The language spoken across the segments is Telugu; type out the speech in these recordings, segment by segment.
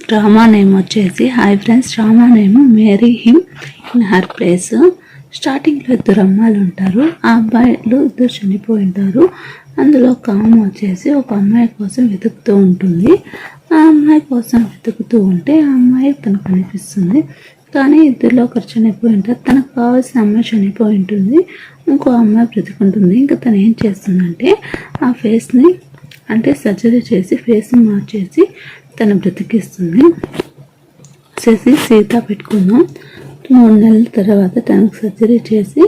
డ్రామా నేమ్ వచ్చేసి hi friends, drama name marry him in her place. స్టార్టింగ్లో ఇద్దరు అమ్మాయిలు ఉంటారు. ఆ అబ్బాయిలు ఇద్దరు చనిపోయి ఉంటారు. అందులో ఒక ఆమె వచ్చేసి ఒక అమ్మాయి కోసం వెతుకుతూ ఉంటుంది. ఆ అమ్మాయి కోసం వెతుకుతూ ఉంటే ఆ అమ్మాయి తనకు కనిపిస్తుంది. కానీ ఇద్దరిలో ఒకరు చనిపోయి ఉంటారు. తనకు కావాల్సిన అమ్మాయి చనిపోయి ఉంటుంది, ఇంకో అమ్మాయి బ్రతుకుంటుంది. ఇంకా తను ఏం చేస్తుందంటే ఆ ఫేస్ని అంటే సర్జరీ చేసి ఫేస్ని మార్చేసి తను బ్రతికిస్తుంది. చేసి సీత పెట్టుకుందాం. 3 నెలల తర్వాత తనకు సర్జరీ చేసి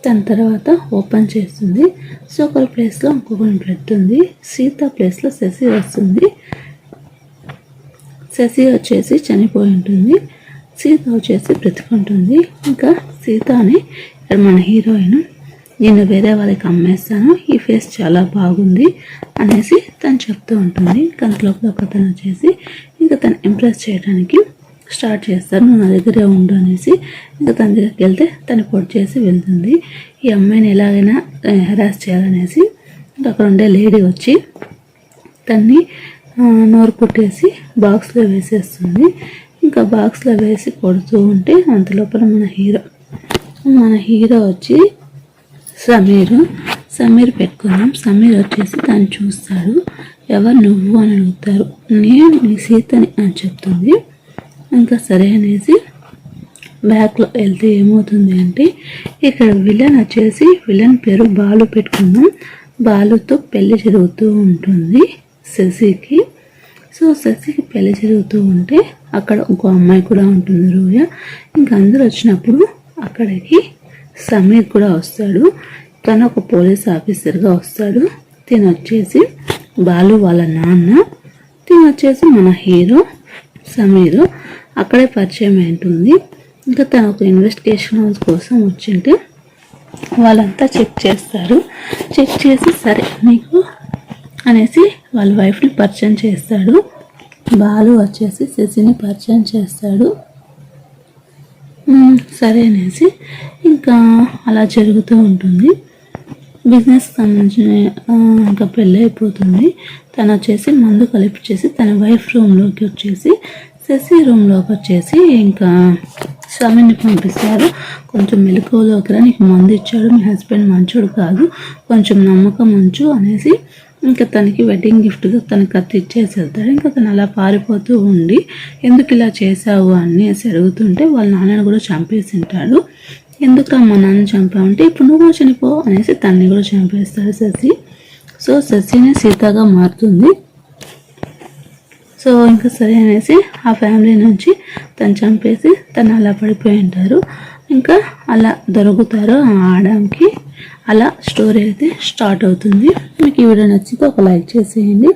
తన తర్వాత ఓపెన్ చేస్తుంది. సో ఒకరి ప్లేస్లో ఇంకొకరిని పెడుతుంది. సీత ప్లేస్లో శశి వస్తుంది. శశి వచ్చేసి చనిపోయి ఉంటుంది, సీత వచ్చేసి బ్రతుకుంటుంది. ఇంకా సీత అని మన హీరోయిన్ నేను వేరే వాళ్ళకి అమ్మేస్తాను, ఈ ఫేస్ చాలా బాగుంది అనేసి తను చెప్తూ ఉంటుంది. కంతలోపల ఒకతను వచ్చేసి ఇంకా తను ఇంప్రెస్ చేయడానికి స్టార్ట్ చేస్తారు. నువ్వు నా దగ్గరే ఉండు అనేసి ఇంకా తన దగ్గరికి వెళ్తే తను పొడి చేసి వెళ్తుంది. ఈ అమ్మాయిని ఎలాగైనా హెరాస్ చేయాలనేసి అక్కడ ఉండే లేడీ వచ్చి తన్ని నోరు కుట్టేసి బాక్స్లో వేసేస్తుంది. ఇంకా బాక్స్లో వేసి కొడుతూ ఉంటే అంతలోపల మన హీరో వచ్చి సమీర్ పెట్టుకుందాం. సమీర్ వచ్చేసి తను చూస్తాడు. ఎవరు నువ్వు అని అడుగుతారు. నేను నీ సీతని అని చెప్తుంది. ఇంకా సరే అనేసి బ్యాక్లో వెళ్తే ఏమవుతుంది అంటే ఇక్కడ విలన్ వచ్చేసి విలన్ పేరు బాలు పెట్టుకుందాం. బాలుతో పెళ్లి జరుగుతూ ఉంటుంది శశికి. సో శశికి పెళ్లి జరుగుతూ ఉంటే అక్కడ ఇంకో అమ్మాయి కూడా ఉంటుంది, రోజా. ఇంకా అందరూ వచ్చినప్పుడు అక్కడికి సమీర్ కూడా వస్తాడు. తను ఒక పోలీస్ ఆఫీసర్గా వస్తాడు. తిను వచ్చేసి బాలు వాళ్ళ నాన్న. తిను వచ్చేసి మన హీరో సమీరు. అక్కడే పరిచయం ఉంటుంది. ఇంకా తను ఒక ఇన్వెస్టిగేషన్ హౌస్ కోసం వచ్చింటే వాళ్ళంతా చెక్ చేస్తారు. చెక్ చేసి సరే నీకు అనేసి వాళ్ళ వైఫ్ని పరిచయం చేస్తాడు. బాలు వచ్చేసి శశిని పరిచయం చేస్తాడు. సరే అనేసి ఇంకా అలా జరుగుతూ ఉంటుంది. బిజినెస్ సంబంధించిన ఇంకా పెళ్ళి అయిపోతుంది. తను వచ్చేసి మందు కలిపి చేసి తన వైఫ్ రూమ్లోకి వచ్చేసి శశి రూమ్లోకి వచ్చేసి ఇంకా స్వామిని పంపిస్తారు. కొంచెం మెలకువలోకి రా, నీకు మందు ఇచ్చాడు, మీ హస్బెండ్ మంచోడు కాదు, కొంచెం నమ్మకం ఉంచు అనేసి ఇంకా తనకి వెడ్డింగ్ గిఫ్ట్గా తనకి కత్తి ఇచ్చేసి వెళ్తాడు. ఇంకా తను అలా పారిపోతూ ఉండి ఎందుకు ఇలా చేసావు అనేసి అడుగుతుంటే వాళ్ళ నాన్నని కూడా చంపేసి ఉంటాడు. ఎందుకు మా నాన్న చంపావంటే ఇప్పుడు నువ్వు కూడా చనిపో అనేసి తన్ని కూడా చంపేస్తాడు శశి. సో శశినే సీతగా మారుతుంది. సో ఇంకా సరే అనేసి ఆ ఫ్యామిలీ నుంచి తను చంపేసి తను అలా పడిపోయి ఉంటారు. ఇంకా అలా దొరుకుతారు ఆడడానికి. అలా స్టోరీ అయితే స్టార్ట్ అవుతుంది. మీకు ఈ వీడియో నచ్చితే ఒక లైక్ చేసేయండి.